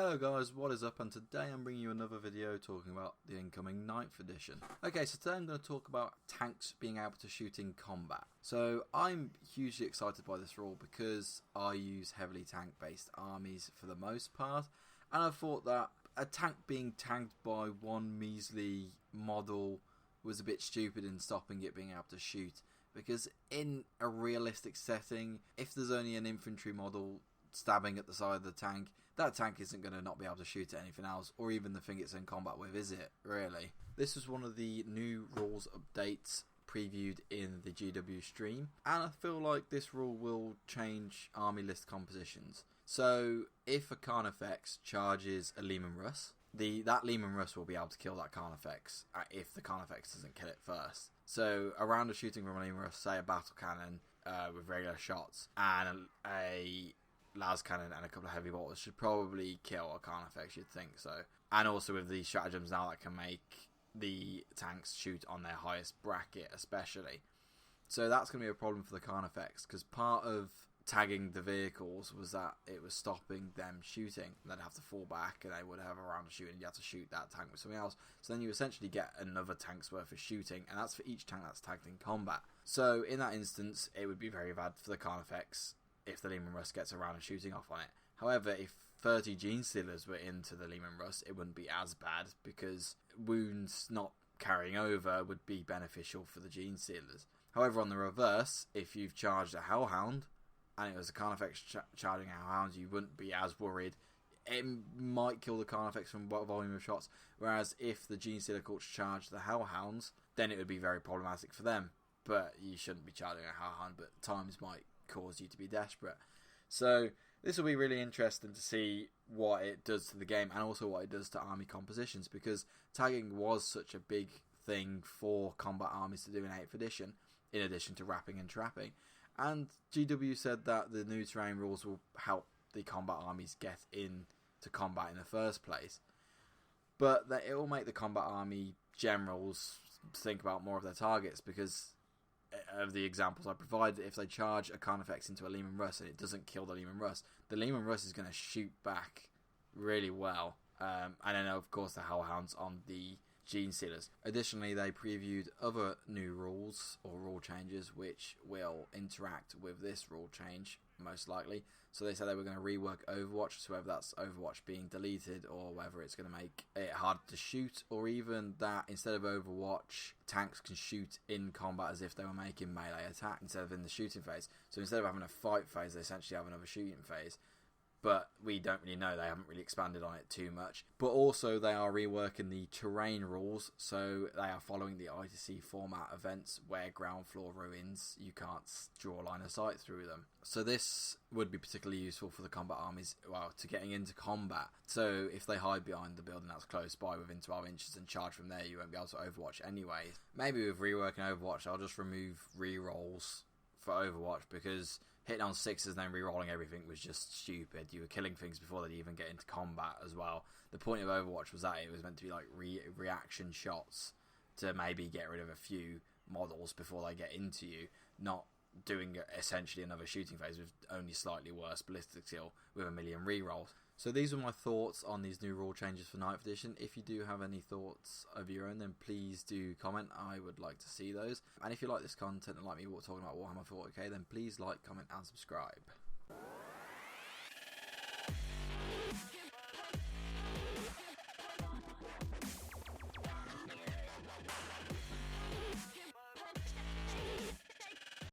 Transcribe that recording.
Hello guys, what is up? And today I'm bringing you another video talking about the incoming 9th edition. Okay, so today I'm going to talk about tanks being able to shoot in combat. So I'm hugely excited by this rule because I use heavily tank based armies for the most part, and I thought that a tank being tanked by one measly model was a bit stupid in stopping it being able to shoot, because in a realistic setting, if there's only an infantry model stabbing at the side of the tank, that tank isn't going to not be able to shoot at anything else, or even the thing it's in combat with, is it, really? This was one of the new rules updates previewed in the GW stream, and I feel like this rule will change army list compositions. So, if a Carnifex charges a Lehman Russ, that Lehman Russ will be able to kill that Carnifex if the Carnifex doesn't kill it first. So, a round of shooting from a Lehman Russ, say a battle cannon with regular shots, and a las cannon and a couple of heavy bolters should probably kill a Carnifex, you'd think so. And also with these stratagems now that can make the tanks shoot on their highest bracket especially. So that's going to be a problem for the Carnifex, because part of tagging the vehicles was that it was stopping them shooting. They'd have to fall back and they would have a round of shooting, and you have to shoot that tank with something else. So then you essentially get another tank's worth of shooting, and that's for each tank that's tagged in combat. So in that instance, it would be very bad for the Carnifex if the Lehman Russ gets a round of shooting off on it. However, if 30 Gene Stealers were into the Lehman Russ, it wouldn't be as bad, because wounds not carrying over would be beneficial for the Gene Stealers. However, on the reverse, if you've charged a Hellhound, and it was a Carnifex charging a Hellhound, you wouldn't be as worried. It might kill the Carnifex from volume of shots, whereas if the Gene Stealer Courts charged the Hellhounds, then it would be very problematic for them. But you shouldn't be charging a Hellhound, but times might cause you to be desperate. So this will be really interesting to see what it does to the game, and also what it does to army compositions, because tagging was such a big thing for combat armies to do in 8th edition, in addition to wrapping and trapping. And GW said that the new terrain rules will help the combat armies get into combat in the first place, but that it will make the combat army generals think about more of their targets, because of the examples I provided. If they charge a Carnifex into a Lehman Russ and it doesn't kill the Lehman Russ is going to shoot back really well. And then of course the Hellhounds on the Gene Stealers. Additionally, they previewed other new rules or rule changes which will interact with this rule change, most likely. So they said they were going to rework Overwatch, so whether that's Overwatch being deleted, or whether it's going to make it harder to shoot, or even that instead of Overwatch, tanks can shoot in combat as if they were making melee attack instead of in the shooting phase. So instead of having a fight phase, they essentially have another shooting phase. But we don't really know, they haven't really expanded on it too much. But also they are reworking the terrain rules, so they are following the ITC format events where ground floor ruins, you can't draw a line of sight through them. So this would be particularly useful for the combat armies, well, to getting into combat. So if they hide behind the building that's close by within 12 inches and charge from there, you won't be able to Overwatch anyway. Maybe with reworking Overwatch, I'll just remove rerolls for Overwatch, because hitting on 6s and then re-rolling everything was just stupid. You were killing things before they'd even get into combat as well. The point of Overwatch was that it was meant to be like reaction shots to maybe get rid of a few models before they get into you, not doing essentially another shooting phase with only slightly worse ballistic skill with a million re-rolls. So these are my thoughts on these new rule changes for 9th edition. If you do have any thoughts of your own, then please do comment. I would like to see those. And if you like this content and like me talking about Warhammer 40k, then please like, comment and subscribe.